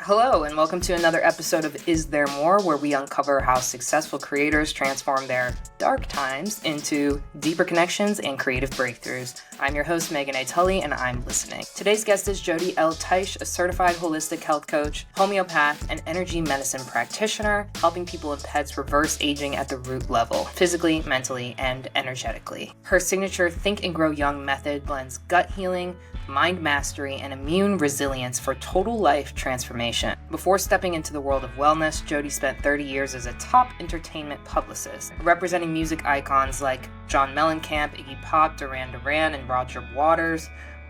Hello, and welcome to another episode of Is There More, where we uncover how successful creators transform their dark times into deeper connections and creative breakthroughs. I'm your host, 𝗵𝗲𝗿𝗲, and I'm listening. Today's guest is Jody L, 𝗧𝗵𝗲𝗿𝗲, a certified holistic health coach, homeopath, and energy medicine practitioner, helping people and pets reverse aging at the root level, physically, mentally, and energetically. Her signature Think and Grow Young method blends gut healing, mind mastery, and immune resilience for total life transformation. Before stepping into the world of wellness, Jody spent 30 years as a top entertainment publicist, representing music icons like John Mellencamp, Iggy Pop, Duran, and Roger Waters.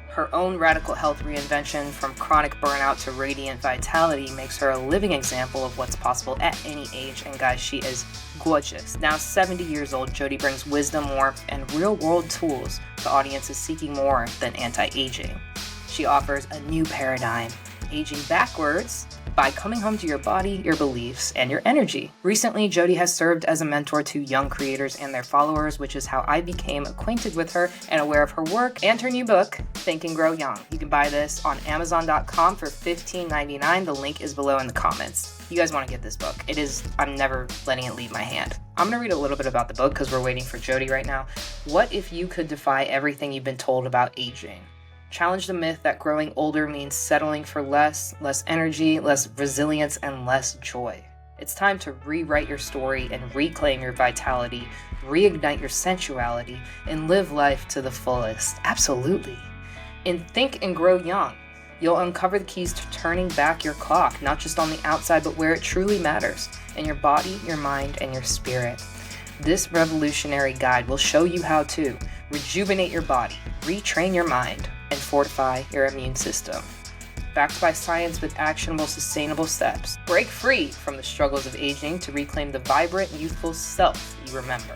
Her own radical health reinvention from chronic burnout to radiant vitality makes her a living example of what's possible at any age. And guys, she is gorgeous. Now 70 years old, Jody brings wisdom, warmth, and real-world tools to audiences seeking more than anti-aging. She offers a new paradigm, aging backwards, by coming home to your body, your beliefs, and your energy. Recently, Jody has served as a mentor to young creators and their followers, which is how I became acquainted with her and aware of her work and her new book, Think and Grow Young. You can buy this on Amazon.com for $15.99. The link is below in the comments. You guys want to get this book. I'm never letting it leave my hand. I'm going to read a little bit about the book because we're waiting for Jody right now. What if you could defy everything you've been told about aging? Challenge the myth that growing older means settling for less energy, less resilience, and less joy. It's time to rewrite your story and reclaim your vitality, reignite your sensuality, and live life to the fullest. Absolutely. In Think and Grow Young, you'll uncover the keys to turning back your clock, not just on the outside, but where it truly matters, in your body, your mind, and your spirit. This revolutionary guide will show you how to rejuvenate your body, retrain your mind, and fortify your immune system. Backed by science with actionable, sustainable steps. Break free from the struggles of aging to reclaim the vibrant, youthful self you remember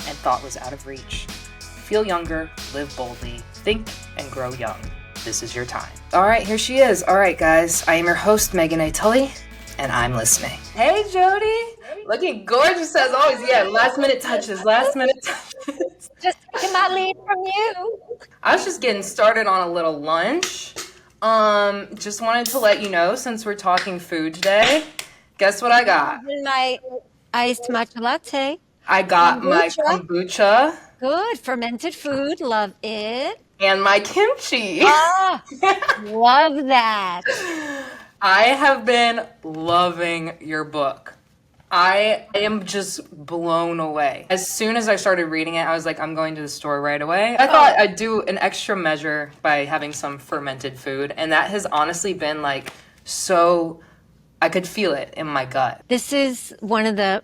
and thought was out of reach. Feel younger, live boldly, think and grow young. This is your time. All right, here she is. All right, guys, I am your host, 𝗵𝗲𝗿𝗲𝗿𝗲, and I'm listening. Hey, Jody. Looking gorgeous as always. Yeah, last minute touches. Just taking my lead from you. I was just getting started on a little lunch. Just wanted to let you know, since we're talking food today, guess what I got? My iced matcha latte. I got my kombucha. Good. Fermented food. Love it. And my kimchi. Ah, love that. I have been loving your book. I am just blown away. As soon as I started reading it, I was like, I'm going to the store right away. I thought I'd do an extra measure by having some fermented food. And that has honestly been like so, I could feel it in my gut. This is one of the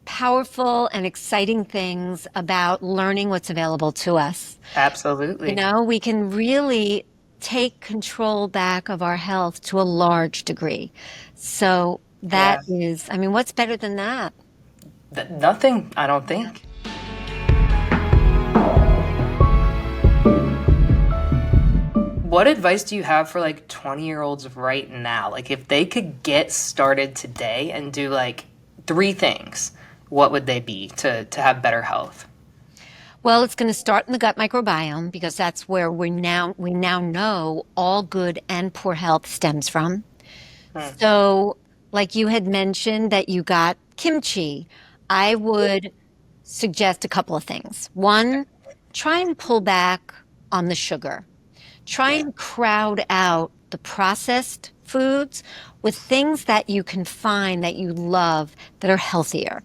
powerful and exciting things about learning what's available to us. Absolutely. You know, we can really take control back of our health to a large degree. So that is, I mean, what's better than that? Nothing, I don't think. What advice do you have for like 20-year-olds right now? Like if they could get started today and do like 3 things, what would they be to have better health? Well, it's going to start in the gut microbiome because that's where we now know all good and poor health stems from. So like you had mentioned that you got kimchi, I would suggest a couple of things. One, try and pull back on the sugar. Try and crowd out the processed foods with things that you can find that you love that are healthier.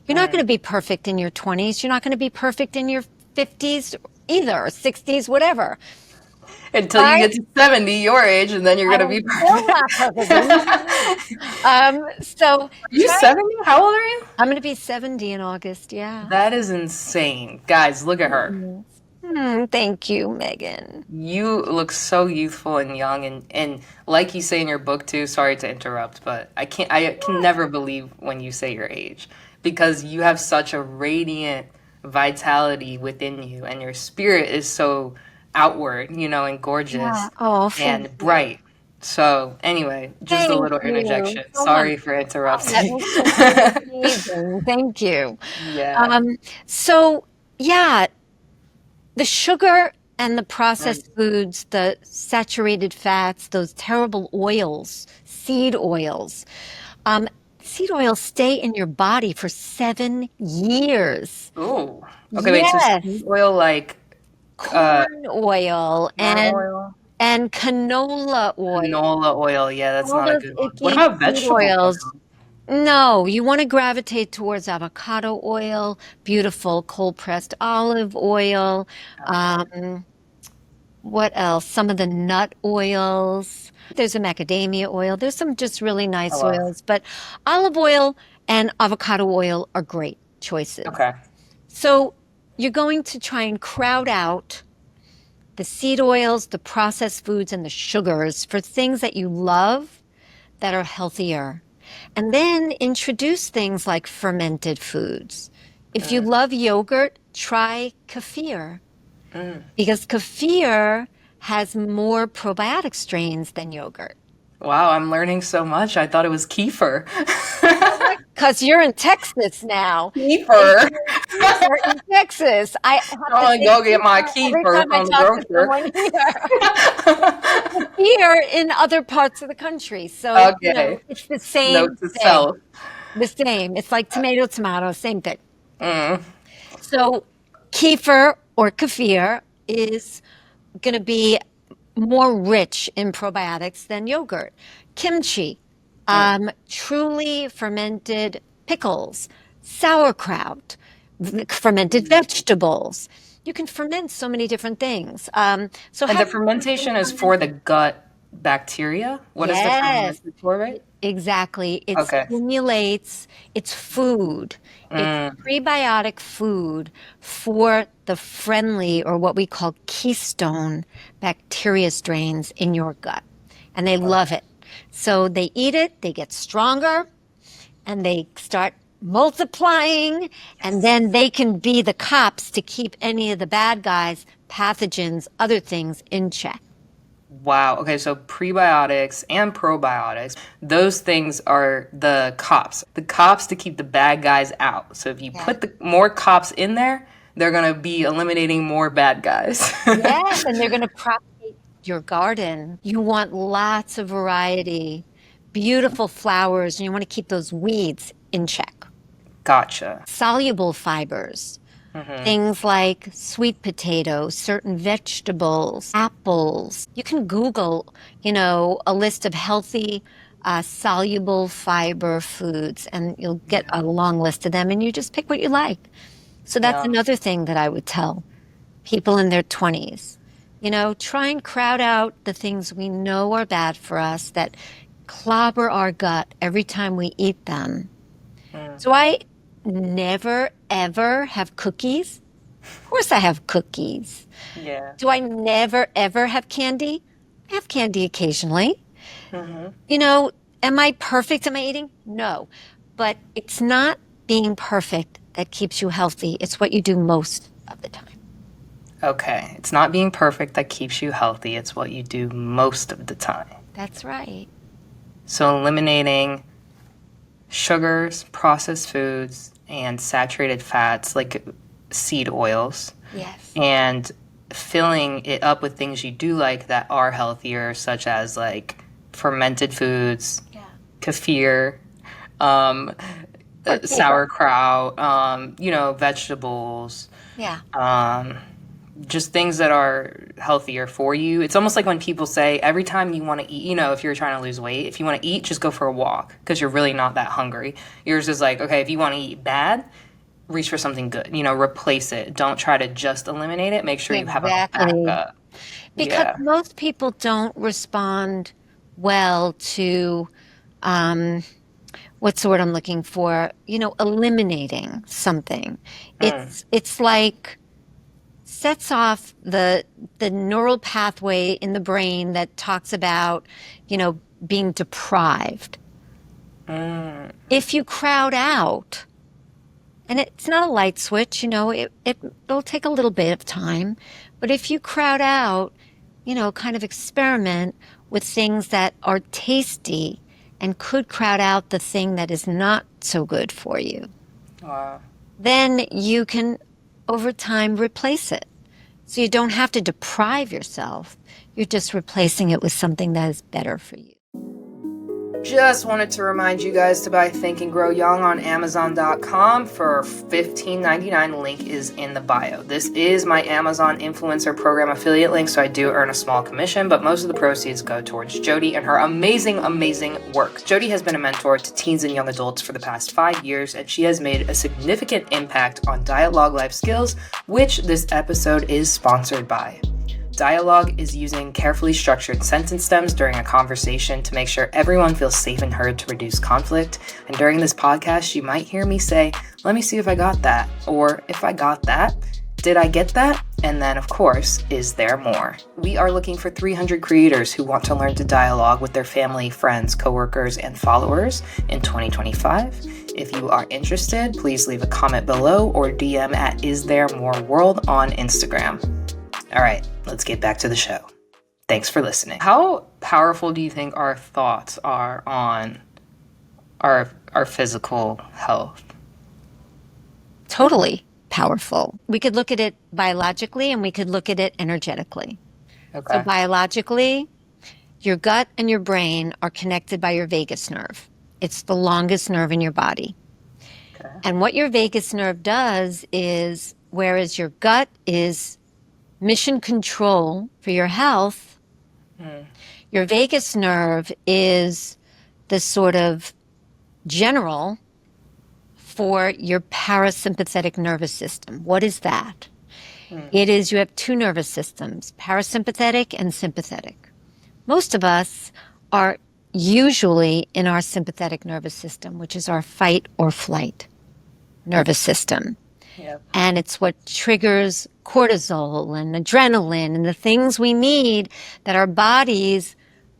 You're not going to be perfect in your 20s. You're not going to be perfect in your 50s either, or 60s, whatever. Until you get to 70, your age, and then you're going to be perfect. So, you 70? How old are you? I'm going to be 70 in August, yeah. That is insane. Guys, look at her. Thank you, Megan. You look so youthful and young, and like you say in your book too, sorry to interrupt, but I can never believe when you say your age, because you have such a radiant vitality within you, and your spirit is so outward, you know, and gorgeous and bright. So anyway, just a little interjection. Sorry for interrupting. Thank you. Yeah. So yeah, the sugar and the processed foods, the saturated fats, those terrible oils seed oils. Seed oils stay in your body for 7 years. Ooh. Okay, wait, so Yes. seed oil like Corn oil corn and oil, canola oil. canola oil. Yeah, that's All not a those good one. What icky about seed vegetable oils. oil? No, you want to gravitate towards avocado oil, beautiful cold pressed olive oil. Um, what else? Some of the nut oils. There's a macadamia oil. There's some just really Oh, nice wow. oils, but olive oil and avocado oil are great choices. Okay. So you're going to try and crowd out the seed oils, the processed foods, and the sugars for things that you love that are healthier. And then introduce things like fermented foods. If you love yogurt, try kefir. Because kefir has more probiotic strains than yogurt. Wow, I'm learning so much. I thought it was kefir. Because you're in Texas now. Kefir. Kefir in Texas. I have I'm to gonna say go get my kefir every kefir time I from the talk to grocer. someone here in other parts of the country. So, Okay. it's the same Note to thing. self. The same. It's like tomato, tomato, same thing. Mm. So kefir or kefir is going to be more rich in probiotics than yogurt. Kimchi, truly fermented pickles, sauerkraut, fermented vegetables. You can ferment so many different things. And the fermentation is for the gut bacteria? What is the fermentation for, right? Exactly. It Okay. stimulates, it's food. It's prebiotic food for the friendly, or what we call keystone bacteria strains in your gut. And they love it. So they eat it, they get stronger, and they start multiplying, and then they can be the cops to keep any of the bad guys, pathogens, other things in check. Wow. Okay, so prebiotics and probiotics, those things are the cops. The cops to keep the bad guys out. So if you put the more cops in there, they're going to be eliminating more bad guys. Yes, and they're going to propagate your garden. You want lots of variety, beautiful flowers, and you want to keep those weeds in check. Gotcha. Soluble fibers. Things like sweet potatoes, certain vegetables, apples. You can Google, a list of healthy, soluble fiber foods, and you'll get a long list of them, and you just pick what you like. So that's another thing that I would tell people in their 20s. Try and crowd out the things we know are bad for us, that clobber our gut every time we eat them. So I never, ever have cookies. Of course I have cookies. Yeah. Do I never, ever have candy? I have candy occasionally. Am I perfect? Am I eating? No. But it's not being perfect that keeps you healthy. It's what you do most of the time. Okay. It's not being perfect that keeps you healthy. It's what you do most of the time. That's right. So eliminating sugars, processed foods, and saturated fats like seed oils. Yes. And filling it up with things you do like that are healthier, such as like fermented foods, kefir, sauerkraut, vegetables. Yeah. Just things that are healthier for you. It's almost like when people say every time you want to eat, if you're trying to lose weight, if you want to eat, just go for a walk because you're really not that hungry. Yours is like, okay, if you want to eat bad, reach for something good, replace it. Don't try to just eliminate it. Make sure you have a backup. Because most people don't respond well to, what's the word I'm looking for? Eliminating something. It's like, sets off the neural pathway in the brain that talks about, being deprived. If you crowd out, and it's not a light switch, it'll take a little bit of time, but if you crowd out, kind of experiment with things that are tasty and could crowd out the thing that is not so good for you. Wow. Then you can over time replace it. So you don't have to deprive yourself. You're just replacing it with something that is better for you. Just wanted to remind you guys to buy Think and Grow Young on Amazon.com for $15.99. Link is in the bio. This is my Amazon Influencer Program affiliate link, so I do earn a small commission, but most of the proceeds go towards Jody and her amazing, amazing work. Jody has been a mentor to teens and young adults for the past 5 years, and she has made a significant impact on dialogue life skills, which this episode is sponsored by. Dialogue is using carefully structured sentence stems during a conversation to make sure everyone feels safe and heard to reduce conflict. And during this podcast, you might hear me say, "Let me see if I got that," or "If I got that, did I get that?" And then, of course, is there more? We are looking for 300 creators who want to learn to dialogue with their family, friends, coworkers, and followers in 2025. If you are interested, please leave a comment below or DM at @isttheremoreworld on Instagram. All right, let's get back to the show. Thanks for listening. How powerful do you think our thoughts are on our physical health? Totally powerful. We could look at it biologically and we could look at it energetically. Okay. So biologically, your gut and your brain are connected by your vagus nerve. It's the longest nerve in your body. Okay. And what your vagus nerve does is, whereas your gut is mission control for your health, your vagus nerve is the sort of general for your parasympathetic nervous system. What is that? It is, you have two nervous systems, parasympathetic and sympathetic. Most of us are usually in our sympathetic nervous system, which is our fight or flight nervous system. Yep. And it's what triggers cortisol and adrenaline and the things we need that our bodies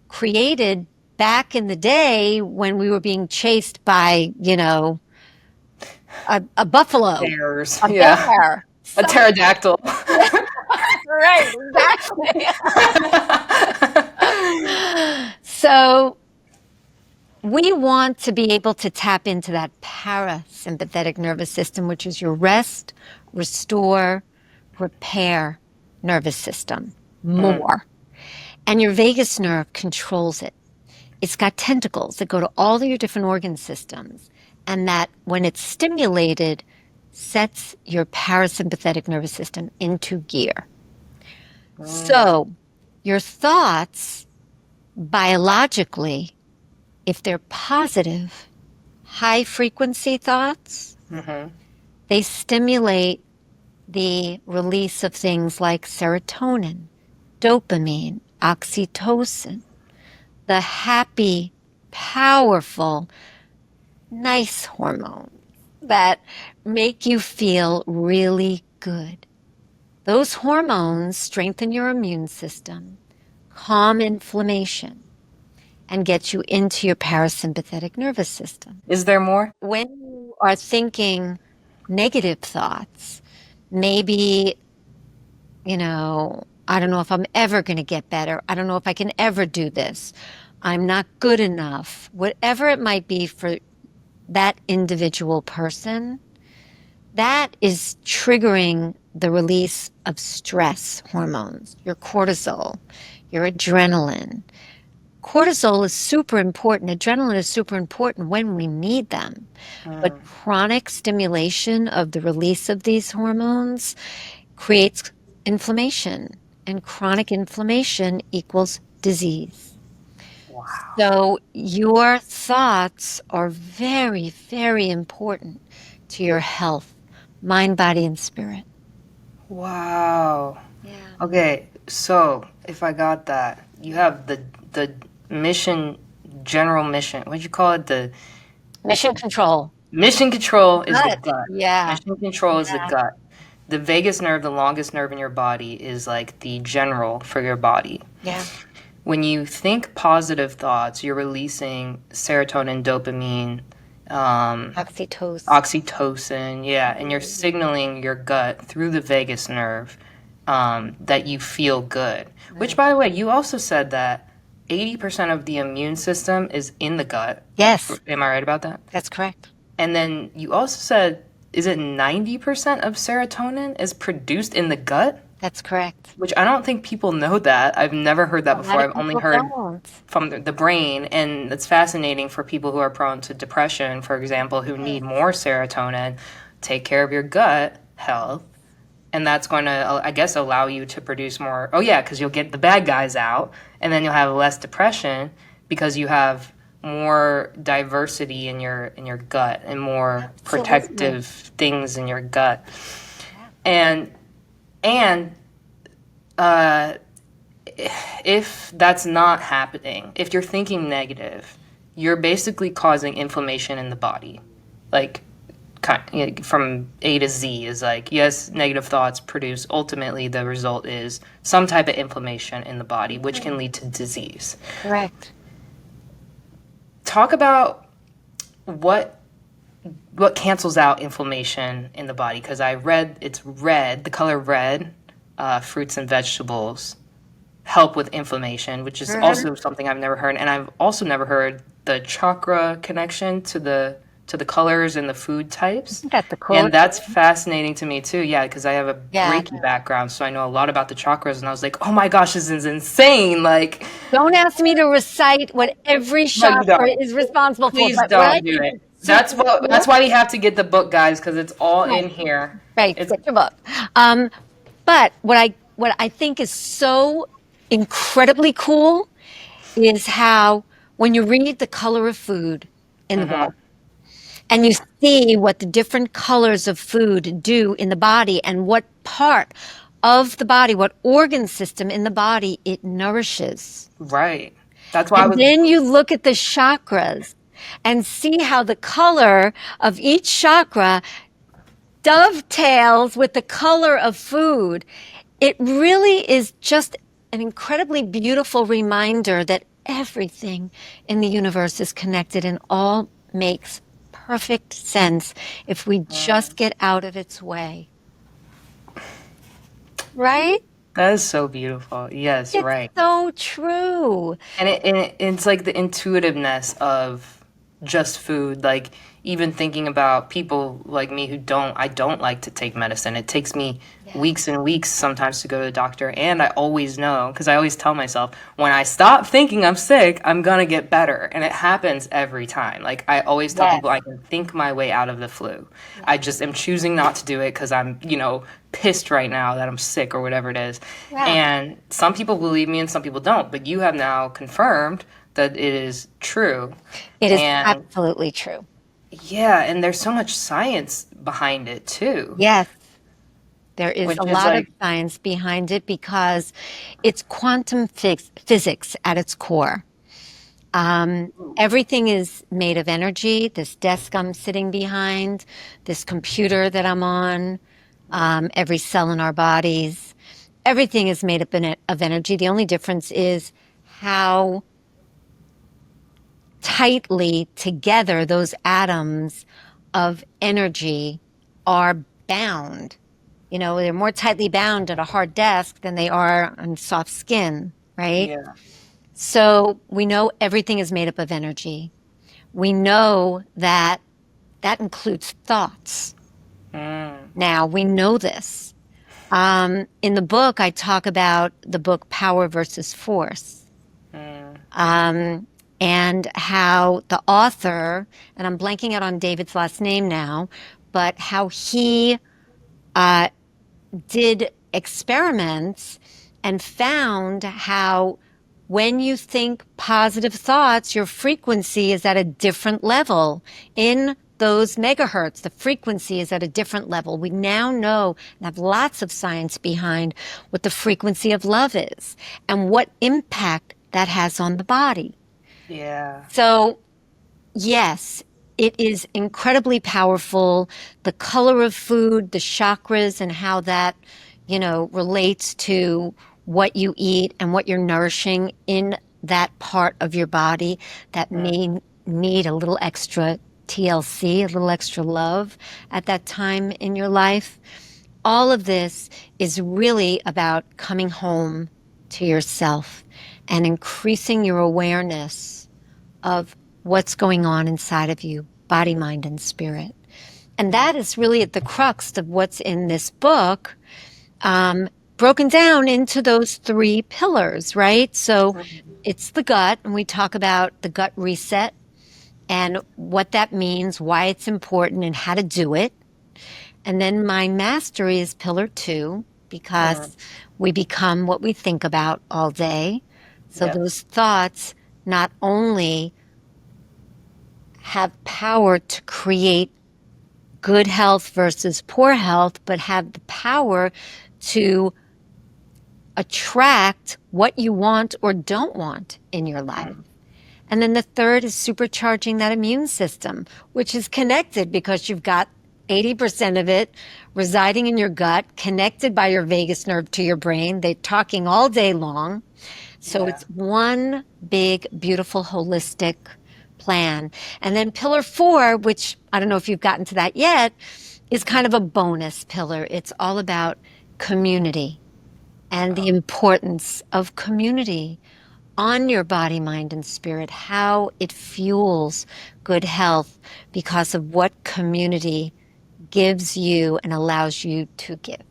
created back in the day when we were being chased by, a buffalo, Bears. a bear, A pterodactyl. Right, exactly. So we want to be able to tap into that parasympathetic nervous system, which is your rest, restore, repair nervous system more. And your vagus nerve controls it. It's got tentacles that go to all of your different organ systems, and that when it's stimulated, sets your parasympathetic nervous system into gear. So your thoughts, biologically, if they're positive, high-frequency thoughts, they stimulate the release of things like serotonin, dopamine, oxytocin, the happy, powerful, nice hormones that make you feel really good. Those hormones strengthen your immune system, calm inflammation, and get you into your parasympathetic nervous system. Is there more? When you are thinking negative thoughts, maybe, I don't know if I'm ever going to get better. I don't know if I can ever do this. I'm not good enough. Whatever it might be for that individual person, that is triggering the release of stress hormones, your cortisol, your adrenaline. Cortisol is super important. Adrenaline is super important when we need them. But chronic stimulation of the release of these hormones creates inflammation. And chronic inflammation equals disease. Wow. So your thoughts are very, very important to your health, mind, body, and spirit. Wow. Yeah. Okay, so if I got that, you have the mission, general mission. What'd you call it? The Mission control. mission control is the Gut. gut. Yeah. Mission control is the gut. The vagus nerve, the longest nerve in your body, is like the general for your body. Yeah. When you think positive thoughts, you're releasing serotonin, dopamine, oxytocin, and you're signaling your gut through the vagus nerve that you feel good. Which, by the way, you also said that 80% of the immune system is in the gut. Yes. Am I right about that? That's correct. And then you also said, is it 90% of serotonin is produced in the gut? That's correct. which I don't think people know that. I've never heard that A before. lot of I've only people heard don't. from the brain, and it's fascinating for people who are prone to depression, for example, who need more serotonin. Take care of your gut health, and that's going to, I guess, allow you to produce more. Oh yeah, because you'll get the bad guys out, and then you'll have less depression because you have more diversity in your gut and more protective things in your gut. And if that's not happening, if you're thinking negative, you're basically causing inflammation in the body. Like, from A to Z is like, yes, negative thoughts produce, ultimately the result is some type of inflammation in the body, which can lead to disease. Correct. Talk about what cancels out inflammation in the body, because I read it's red, the color red, fruits and vegetables help with inflammation, which is also something I've never heard. And I've also never heard the chakra connection to the colors and the food types. That's the cool. And that's fascinating to me too. Yeah, because I have a Reiki background, so I know a lot about the chakras. And I was like, oh my gosh, this is insane. Like, don't ask me to recite what every chakra is responsible Please for. don't do it. That's why we have to get the book, guys, because it's all in here. Right, It's get your book. But what I think is so incredibly cool is how when you read the color of food in the book, and you see what the different colors of food do in the body and what part of the body, what organ system in the body it nourishes. Right. That's why then you look at the chakras and see how the color of each chakra dovetails with the color of food. It really is just an incredibly beautiful reminder that everything in the universe is connected and all makes perfect sense if we just get out of its way. Right? That is so beautiful. Yes, it's right. So true. And it's like the intuitiveness of just food. Like, even thinking about people like me who I don't like to take medicine. It takes me weeks and weeks sometimes to go to the doctor. And I always know, because I always tell myself, when I stop thinking I'm sick, I'm going to get better. And it happens every time. Like, I always tell people I can think my way out of the flu. I just am choosing not to do it because I'm, pissed right now that I'm sick or whatever it is. And some people believe me and some people don't. But you have now confirmed that it is true. It is absolutely true. Yeah, and there's so much science behind it too. Yes. There is a lot of science behind it because it's quantum physics at its core. Everything is made of energy. This desk I'm sitting behind, this computer that I'm on, every cell in our bodies, everything is made up of energy. The only difference is how tightly together those atoms of energy are bound. They're more tightly bound at a hard desk than they are on soft skin, right? Yeah. So we know everything is made up of energy. We know that includes thoughts. Now, we know this. In the book, I talk about the book Power versus Force. And how the author, and I'm blanking out on David's last name now, but how he did experiments and found how when you think positive thoughts, your frequency is at a different level. In those megahertz, the frequency is at a different level. We now know and have lots of science behind what the frequency of love is and what impact that has on the body. Yeah. So, yes, it is incredibly powerful. The color of food, the chakras, and how that, relates to what you eat and what you're nourishing in that part of your body that may need a little extra TLC, a little extra love at that time in your life. All of this is really about coming home to yourself and increasing your awareness of what's going on inside of you, body, mind, and spirit. And that is really at the crux of what's in this book. broken down into those 3 pillars, right? So it's the gut, and we talk about the gut reset and what that means, why it's important, and how to do it. And then mind mastery is pillar 2, because we become what we think about all day. So those thoughts not only have power to create good health versus poor health, but have the power to attract what you want or don't want in your life. And then the third is supercharging that immune system, which is connected because you've got 80% of it residing in your gut, connected by your vagus nerve to your brain. They're talking all day long. So it's one big, beautiful, holistic plan. And then pillar 4, which I don't know if you've gotten to that yet, is kind of a bonus pillar. It's all about community and the importance of community on your body, mind, and spirit, how it fuels good health because of what community gives you and allows you to give.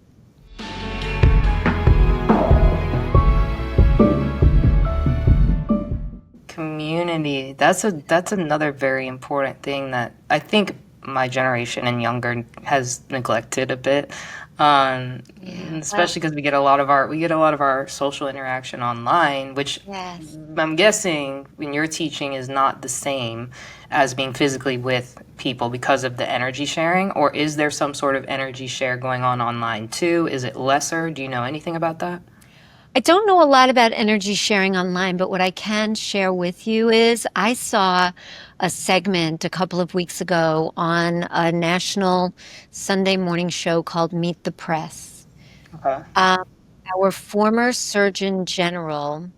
Community. That's another very important thing that I think my generation and younger has neglected a bit. Especially because we get a lot of our social interaction online, which I'm guessing when you're teaching is not the same as being physically with people because of the energy sharing. Or is there some sort of energy share going on online too? Is it lesser? Do you know anything about that? I don't know a lot about energy sharing online, but what I can share with you is I saw a segment a couple of weeks ago on a national Sunday morning show called Meet the Press. Okay. Our former Surgeon General,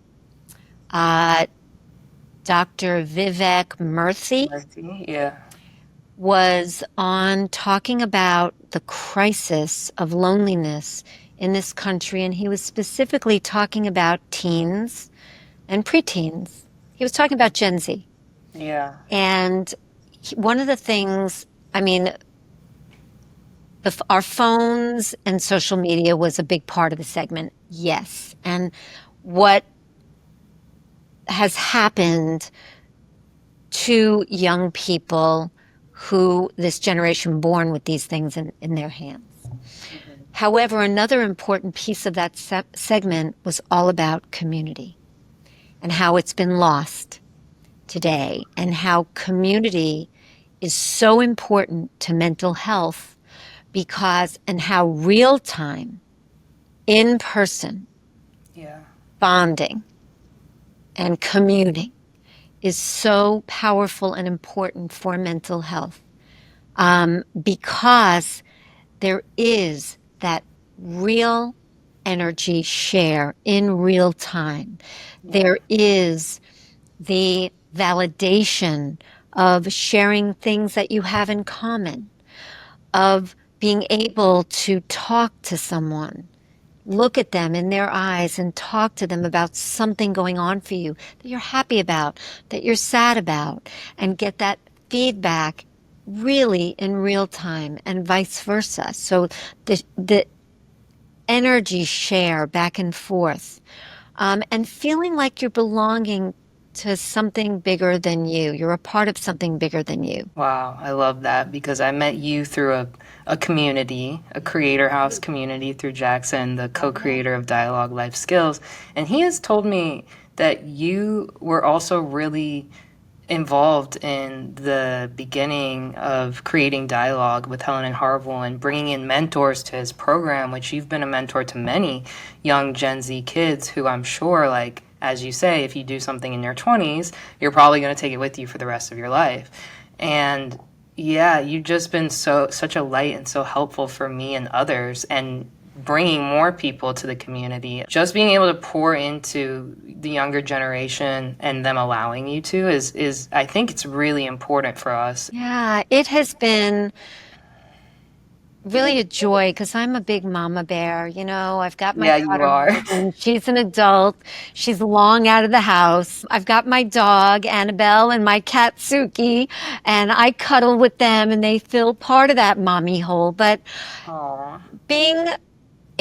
Dr. 𝗧𝗵𝗲𝗿𝗲, was on talking about the crisis of loneliness in this country, and he was specifically talking about teens and preteens. He was talking about Gen Z. Yeah. And one of the things, I mean, our phones and social media was a big part of the segment, yes. And what has happened to young people who, this generation born with these things in their hands. However, another important piece of that segment was all about community and how it's been lost today, and how community is so important to mental health because, and how real time, in person, bonding and communing is so powerful and important for mental health, because there is that real energy share in real time. There is the validation of sharing things that you have in common, of being able to talk to someone, look at them in their eyes and talk to them about something going on for you that you're happy about, that you're sad about, and get that feedback really in real time, and vice versa. So the energy share back and forth, and feeling like you're belonging to something bigger than you. You're a part of something bigger than you. Wow, I love that, because I met you through a community, a creator house community through Jackson, the co-creator of Dialogue Life Skills. And he has told me that you were also really involved in the beginning of creating Dialogue with Helen and Harville and bringing in mentors to his program, which you've been a mentor to many young Gen Z kids who I'm sure, like, as you say, if you do something in your 20s, you're probably going to take it with you for the rest of your life. And yeah, you've just been such a light and so helpful for me and others, and bringing more people to the community. Just being able to pour into the younger generation and them allowing you to is I think it's really important for us. Yeah, it has been really a joy, because I'm a big mama bear. You know, I've got my daughter, you are. and she's an adult. She's long out of the house. I've got my dog, Annabelle, and my cat, 𝗧𝗵𝗲𝗿𝗲, and I cuddle with them, and they fill part of that mommy hole. But being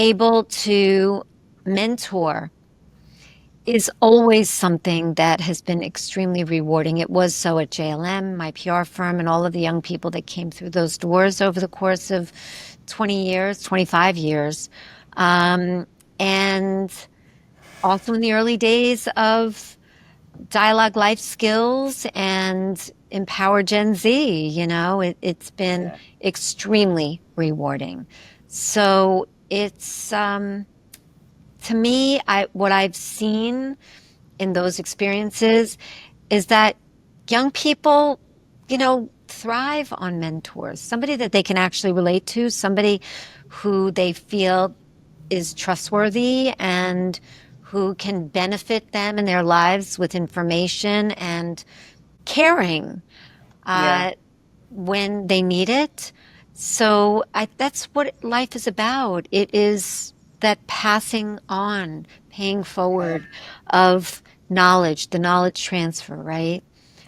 able to mentor is always something that has been extremely rewarding. It was so at JLM, my PR firm, and all of the young people that came through those doors over the course of 20 years, 25 years. And also in the early days of Dialogue Life Skills and Empower Gen Z, it's been extremely rewarding. So it's, to me, what I've seen in those experiences is that young people, thrive on mentors, somebody that they can actually relate to, somebody who they feel is trustworthy and who can benefit them in their lives with information and caring when they need it. So that's what life is about. It is that passing on, paying forward of knowledge, the knowledge transfer, right?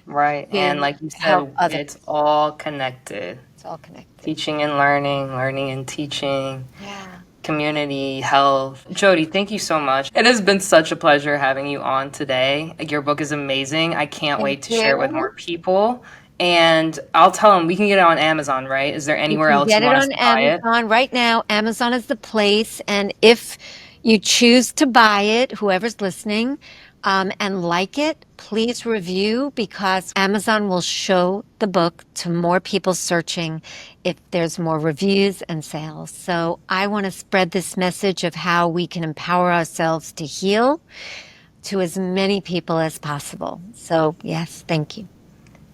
Right. And like you said, it's all connected. It's all connected. Teaching and learning and teaching. Yeah. Community, health. Jody, thank you so much. It has been such a pleasure having you on today. Your book is amazing. I can't wait to share it with more people. And I'll tell them we can get it on Amazon, right? Is there anywhere else you want us to buy it? Get it on Amazon right now. Amazon is the place. And if you choose to buy it, whoever's listening, and like it, please review, because Amazon will show the book to more people searching if there's more reviews and sales. So I want to spread this message of how we can empower ourselves to heal to as many people as possible. So yes, thank you.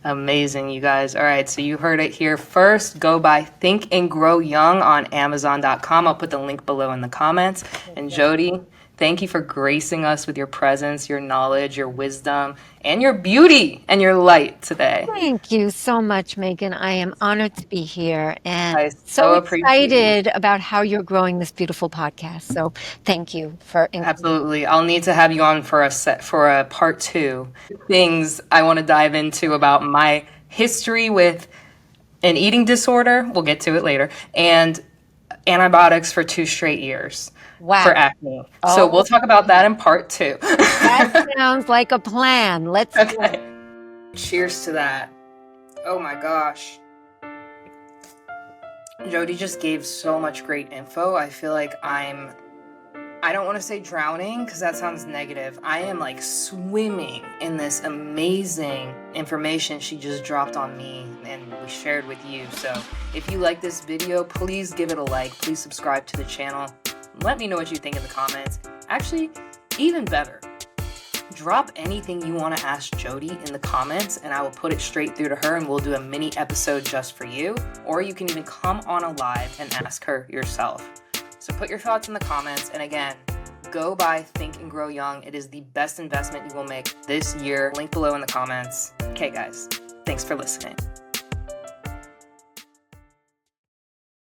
Amazing, you guys. All right, so you heard it here first. Go buy Think and Grow Young on Amazon.com. I'll put the link below in the comments. And Jody, thank you for gracing us with your presence, your knowledge, your wisdom, and your beauty and your light today. Thank you so much, Megan. I am honored to be here and I so excited about how you're growing this beautiful podcast. So thank you for Absolutely. I'll need to have you on for a part 2. Things I want to dive into about my history with an eating disorder. We'll get to it later. And antibiotics for 2 straight years. Wow. For acne. Oh. So we'll talk about that in part 2. That sounds like a plan. Let's do it. Cheers to that. Oh my gosh. Jody just gave so much great info. I feel like I don't want to say drowning because that sounds negative. I am like swimming in this amazing information she just dropped on me and we shared with you. So if you like this video, please give it a like. Please subscribe to the channel. Let me know what you think in the comments. Actually, even better, drop anything you want to ask Jody in the comments and I will put it straight through to her and we'll do a mini episode just for you. Or you can even come on a live and ask her yourself. So put your thoughts in the comments. And again, go buy Think and Grow Young. It is the best investment you will make this year. Link below in the comments. Okay, guys, thanks for listening.